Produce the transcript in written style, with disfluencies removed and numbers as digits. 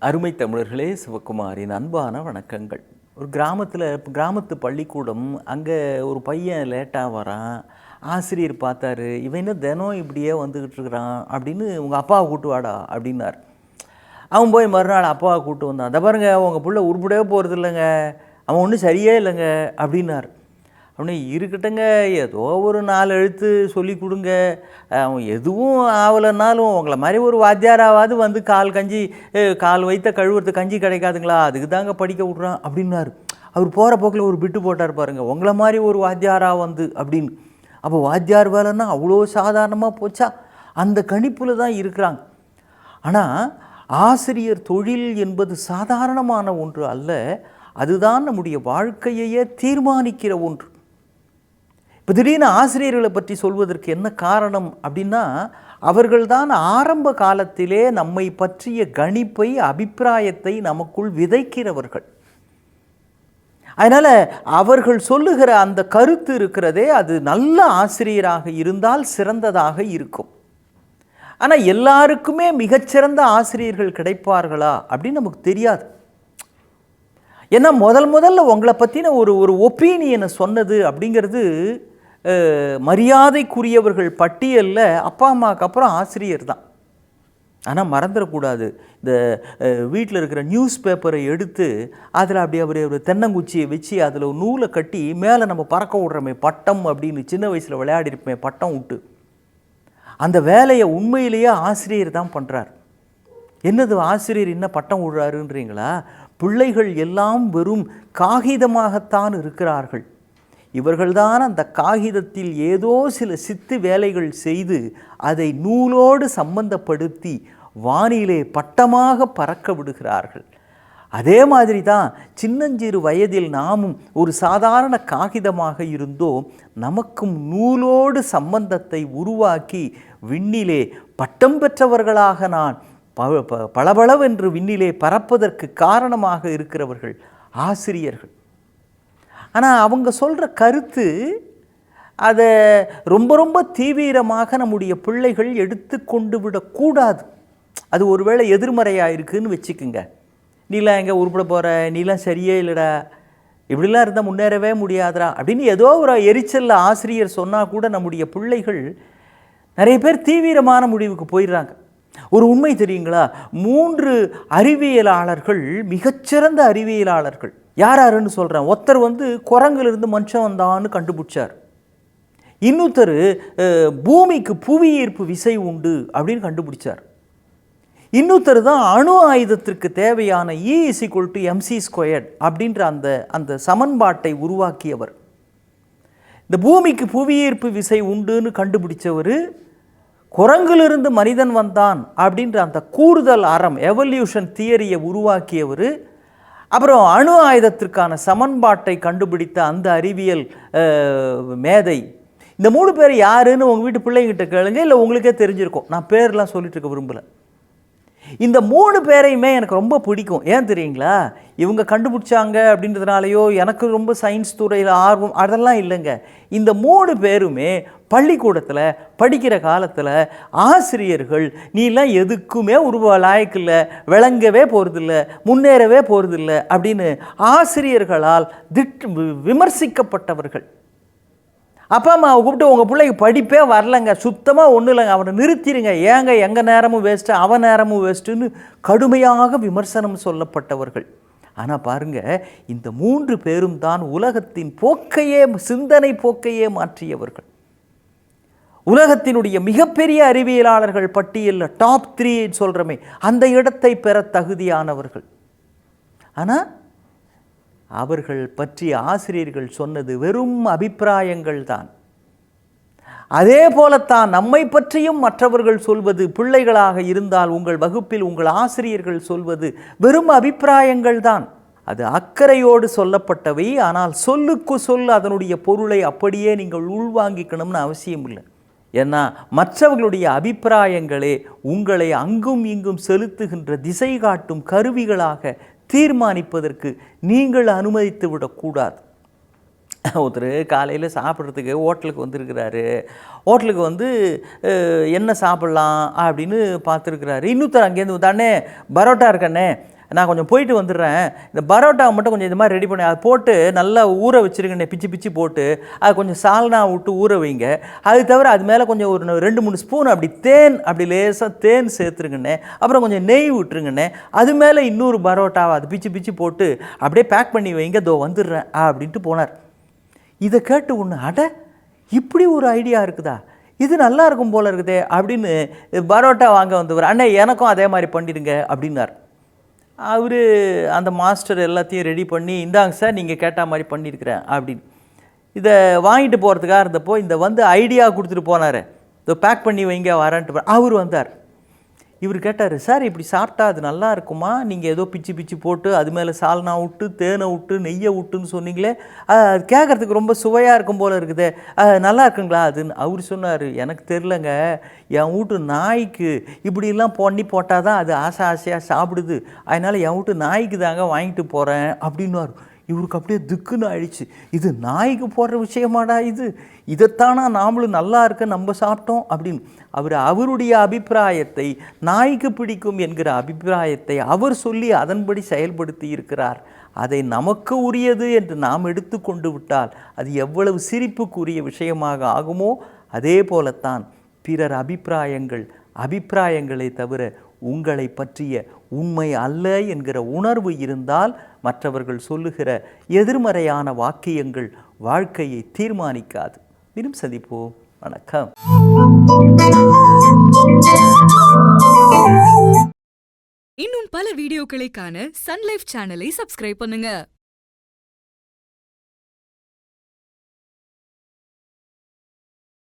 அருமை தமிழர்களே, சிவகுமாரின் அன்பான வணக்கங்கள். ஒரு கிராமத்து பள்ளிக்கூடம். அங்கே ஒரு பையன் லேட்டாக வரான். ஆசிரியர் பார்த்தாரு, இவன் என்ன தினம் இப்படியே வந்துக்கிட்டு இருக்கிறான் அப்படின்னு, உங்கள் அப்பாவை கூட்டு வாடா அப்படின்னார். அவன் போய் மறுநாள் அப்பாவை கூப்பிட்டு வந்தான். அதை பாருங்க, உங்கள் பிள்ளை உருப்படவே போகிறது இல்லைங்க, அவன் ஒன்றும் சரியே இல்லைங்க அப்படின்னார். அப்படின்னா இருக்கட்டுங்க, ஏதோ ஒரு 4 எழுத்து சொல்லி கொடுங்க, அவன் எதுவும் ஆகலைன்னாலும் உங்களை மாதிரி ஒரு வாத்தியாராவது வந்து கால் வைத்த கழுவுறது கஞ்சி கிடைக்காதுங்களா, அதுக்கு தாங்க படிக்க விட்றான் அப்படின்னாரு. அவர் போகிற போக்கில் ஒரு பிட்டு போட்டார் பாருங்கள், உங்களை மாதிரி ஒரு வாத்தியாராக வந்து அப்படின்னு. அப்போ வாத்தியார் வேலைன்னா அவ்வளோ சாதாரணமாக போச்சா? அந்த கணிப்பில் தான் இருக்கிறாங்க. ஆனால் ஆசிரியர் தொழில் என்பது சாதாரணமான ஒன்று அல்ல, அதுதான் நம்முடைய வாழ்க்கையையே தீர்மானிக்கிற ஒன்று. இப்போ திடீர்னு ஆசிரியர்களை பற்றி சொல்வதற்கு என்ன காரணம் அப்படின்னா, அவர்கள்தான் ஆரம்ப காலத்திலே நம்மை பற்றிய கணிப்பை, அபிப்பிராயத்தை நமக்குள் விதைக்கிறவர்கள். அதனால் அவர்கள் சொல்லுகிற அந்த கருத்து இருக்கிறதே, அது நல்ல ஆசிரியராக இருந்தால் சிறந்ததாக இருக்கும். ஆனால் எல்லாருக்குமே மிகச்சிறந்த ஆசிரியர்கள் கிடைப்பார்களா அப்படின்னு நமக்கு தெரியாது. ஏன்னா முதல்ல உங்களை பற்றின ஒரு ஒப்பீனியனை சொன்னது அப்படிங்கிறது மரியாதைக்குரியவர்கள் பட்டியலில் அப்பா அம்மாவுக்கு அப்புறம் ஆசிரியர் தான். ஆனால் மறந்துடக்கூடாது, இந்த வீட்டில் இருக்கிற நியூஸ் பேப்பரை எடுத்து அதில் அப்படியே ஒரு தென்னங்குச்சியை வச்சு அதில் ஒரு நூலை கட்டி மேலே நம்ம பறக்க விட்றோமே பட்டம் அப்படின்னு, சின்ன வயசில் விளையாடிருப்போமே பட்டம் விட்டு, அந்த வேலையை உண்மையிலேயே ஆசிரியர் தான் பண்ணுறார். என்னது ஆசிரியர் என்ன பட்டம் விடுறாருன்றீங்களா? பிள்ளைகள் எல்லாம் வெறும் காகிதமாகத்தான் இருக்கிறார்கள். இவர்கள்தான் அந்த காகிதத்தில் ஏதோ சில சித்து வேலைகள் செய்து அதை நூலோடு சம்பந்தப்படுத்தி வானிலே பட்டமாக பறக்க விடுகிறார்கள். அதே மாதிரி தான் சின்னஞ்சிறு வயதில் நாமும் ஒரு சாதாரண காகிதமாக இருந்தோம், நமக்கும் நூலோடு சம்பந்தத்தை உருவாக்கி விண்ணிலே பட்டம் பெற்றவர்களாக நான் பளபளவென்று விண்ணிலே பறப்பதற்கு காரணமாக இருக்கிறவர்கள் ஆசிரியர்கள். ஆனால் அவங்க சொல்கிற கருத்து, அதை ரொம்ப தீவிரமாக நம்முடைய பிள்ளைகள் எடுத்து கொண்டு விடக்கூடாது. அது ஒருவேளை எதிர்மறையாக இருக்குதுன்னு வச்சுக்குங்க. நீலாம் எங்கே உருப்பட போகிற, நீலாம் சரியே இல்லைடா, இப்படிலாம் இருந்தால் முன்னேறவே முடியாதா அப்படின்னு ஏதோ ஒரு எரிச்சலில் ஆசிரியர் சொன்னால் கூட நம்முடைய பிள்ளைகள் நிறைய பேர் தீவிரமான முடிவுக்கு போயிடுறாங்க. ஒரு உண்மை தெரியுங்களா? 3 அறிவியலாளர்கள், மிகச்சிறந்த அறிவியலாளர்கள், யாருன்னு சொல்கிறேன். ஒருத்தர் குரங்கிலிருந்து மனுஷன் வந்தான்னு கண்டுபிடிச்சார். இன்னொருத்தர் பூமிக்கு புவி ஈர்ப்பு விசை உண்டு அப்படின்னு கண்டுபிடிச்சார். இன்னொருத்தர் தான் அணு ஆயுதத்திற்கு தேவையான E=mc² அப்படின்ற அந்த சமன்பாட்டை உருவாக்கியவர். இந்த பூமிக்கு புவி ஈர்ப்பு விசை உண்டுன்னு கண்டுபிடிச்சவர், குரங்கிலிருந்து மனிதன் வந்தான் அப்படின்ற அந்த கூடுதல் அறம், எவல்யூஷன் தியரியை உருவாக்கியவர், அப்புறம் அணு ஆயுதத்திற்கான சமன்பாட்டை கண்டுபிடித்த அந்த அறிவியல் மேதை. இந்த 3 பேர் யாருன்னு உங்கள் வீட்டு பிள்ளைங்கிட்ட கேளுங்க, இல்லை உங்களுக்கே தெரிஞ்சிருக்கும். நான் பேர்லாம் சொல்லிட்டு இருக்க விரும்பலை. இந்த 3 பேரையுமே எனக்கு ரொம்ப பிடிக்கும். ஏன் தெரியுங்களா? இவங்க கண்டுபிடிச்சாங்க அப்படின்றதுனாலையோ எனக்கு ரொம்ப சயின்ஸ் துறையில் ஆர்வம் அதெல்லாம் இல்லைங்க. இந்த 3 பேருமே பள்ளிக்கூடத்தில் படிக்கிற காலத்தில் ஆசிரியர்கள், நீலாம் எதுக்குமே லாயக்கில்லை, விளங்கவே போகிறதில்ல, முன்னேறவே போகிறதில்ல அப்படின்னு ஆசிரியர்களால் விமர்சிக்கப்பட்டவர்கள். அப்பா அம்மாவை கூப்பிட்டு, உங்கள் பிள்ளைக்கு படிப்பே வரலைங்க, சுத்தமாக ஒன்றும் இல்லைங்க, அவனை நிறுத்திடுங்க, ஏங்க எங்கள் நேரமும் வேஸ்ட்டு அவன் நேரமும் வேஸ்ட்டுன்னு கடுமையாக விமர்சனம் சொல்லப்பட்டவர்கள். ஆனால் பாருங்கள், இந்த 3 பேரும் தான் உலகத்தின் போக்கையே, சிந்தனை போக்கையே மாற்றியவர்கள். உலகத்தினுடைய மிகப்பெரிய அறிவியலாளர்கள் பட்டியலில் டாப் 3 சொல்கிறோமே, அந்த இடத்தை பெற தகுதியானவர்கள். ஆனால் அவர்கள் பற்றி ஆசிரியர்கள் சொன்னது வெறும் அபிப்பிராயங்கள் தான். அதே போலத்தான் நம்மை பற்றியும் மற்றவர்கள் சொல்வது, பிள்ளைகளாக இருந்தால் உங்கள் வகுப்பில் உங்கள் ஆசிரியர்கள் சொல்வது வெறும் அபிப்பிராயங்கள் தான். அது அக்கறையோடு சொல்லப்பட்டவை. ஆனால் சொல்லுக்கு சொல் அதனுடைய பொருளை அப்படியே நீங்கள் உள்வாங்கிக்கணும்னு அவசியம் இல்லை. ஏன்னா மற்றவர்களுடைய அபிப்பிராயங்களே உங்களை அங்கும் இங்கும் செலுத்துகின்ற திசை காட்டும் கருவிகளாக தீர்மானிப்பதற்கு நீங்கள் அனுமதித்து விடக்கூடாது. ஒருத்தர் காலையில் சாப்பிட்றதுக்கு ஹோட்டலுக்கு வந்திருக்கிறாரு. ஹோட்டலுக்கு என்ன சாப்பிட்லாம் அப்படின்னு பார்த்துருக்குறாரு. இன்னொருத்தர் அங்கேருந்து அண்ணே பரோட்டா இருக்கண்ணே, நான் கொஞ்சம் போயிட்டு வந்துடுறேன், இந்த பரோட்டாவை மட்டும் கொஞ்சம் இது மாதிரி ரெடி பண்ணி அதை போட்டு நல்லா ஊற வச்சுருங்கண்ணே, பிச்சு பிச்சு போட்டு அதை கொஞ்சம் சால்னா விட்டு ஊற வைங்க. அது தவிர அது மேலே கொஞ்சம் ஒரு 2-3 ஸ்பூன் அப்படி தேன், அப்படி லேசாக தேன் சேர்த்துருங்கண்ணே, அப்புறம் கொஞ்சம் நெய் விட்டுருங்கண்ணே, அது மேலே இன்னொரு பரோட்டாவை அது பிச்சு பிச்சு போட்டு அப்படியே பேக் பண்ணி வைங்க, இதோ வந்துடுறேன் அப்படின்ட்டு போனார். இதை கேட்டு ஒன்று, அட இப்படி ஒரு ஐடியா இருக்குதா, இது நல்லா இருக்கும் போல இருக்குதே அப்படின்னு பரோட்டா வாங்க வந்தவர், அண்ணே எனக்கும் அதே மாதிரி பண்ணிடுங்க அப்படின்னார். அவர் அந்த மாஸ்டர் எல்லாத்தையும் ரெடி பண்ணி, இந்தாங்க சார் நீங்கள் கேட்ட மாதிரி பண்ணியிருக்கிறேன் அப்படின்னு இதை வாங்கிட்டு போகிறதுக்காக இருந்தப்போ இந்த ஐடியா கொடுத்துட்டு போனார், இதை பேக் பண்ணி வைங்க வரேன்ட்டு. அவர் வந்தார். இவர் கேட்டார், சார் இப்படி சாப்பிட்டா அது நல்லா இருக்குமா, நீங்கள் ஏதோ பிச்சு பிச்சு போட்டு அது மேலே சால்னா விட்டு தேனை விட்டு நெய்யை விட்டுன்னு சொன்னீங்களே, அது கேட்குறதுக்கு ரொம்ப சுவையாக இருக்கும் போல் இருக்குது, நல்லா இருக்குங்களா அதுன்னு. அவர் சொன்னார், எனக்கு தெரிலங்க, என் வீட்டு நாய்க்கு இப்படிலாம் பண்ணி போட்டால் தான் அது ஆசை ஆசையாக சாப்பிடுது, அதனால் என் வீட்டு நாய்க்கு தாங்க வாங்கிட்டு போகிறேன் அப்படின்னாரு. இவருக்கு அப்படியே திக்குன்னு ஆயிடுச்சு, இது நாய்க்கு போடுற விஷயமாடா இது, இதைத்தானா நாமளும் நல்லா இருக்க நம்ம சாப்பிட்டோம் அப்படின்னு. அவருடைய அபிப்பிராயத்தை, நாய்க்கு பிடிக்கும் என்கிற அபிப்பிராயத்தை அவர் சொல்லி அதன்படி செயல்படுத்தி இருக்கிறார். அதை நமக்கு உரியது என்று நாம் எடுத்து கொண்டு விட்டால் அது எவ்வளவு சிரிப்புக்குரிய விஷயமாக ஆகுமோ, அதே போலத்தான் பிறர் அபிப்பிராயங்களை தவிர உங்களை பற்றிய உண்மை அல்ல என்கிற உணர்வு இருந்தால் மற்றவர்கள் சொல்லுகிற எதிர்மறையான வாக்கியங்கள் வாழ்க்கையை தீர்மானிக்காது. மீண்டும் சந்திப்போம். வணக்கம். இன்னும் பல வீடியோக்களை காண சன் லைஃப் சேனலை சப்ஸ்கிரைப் பண்ணுங்க.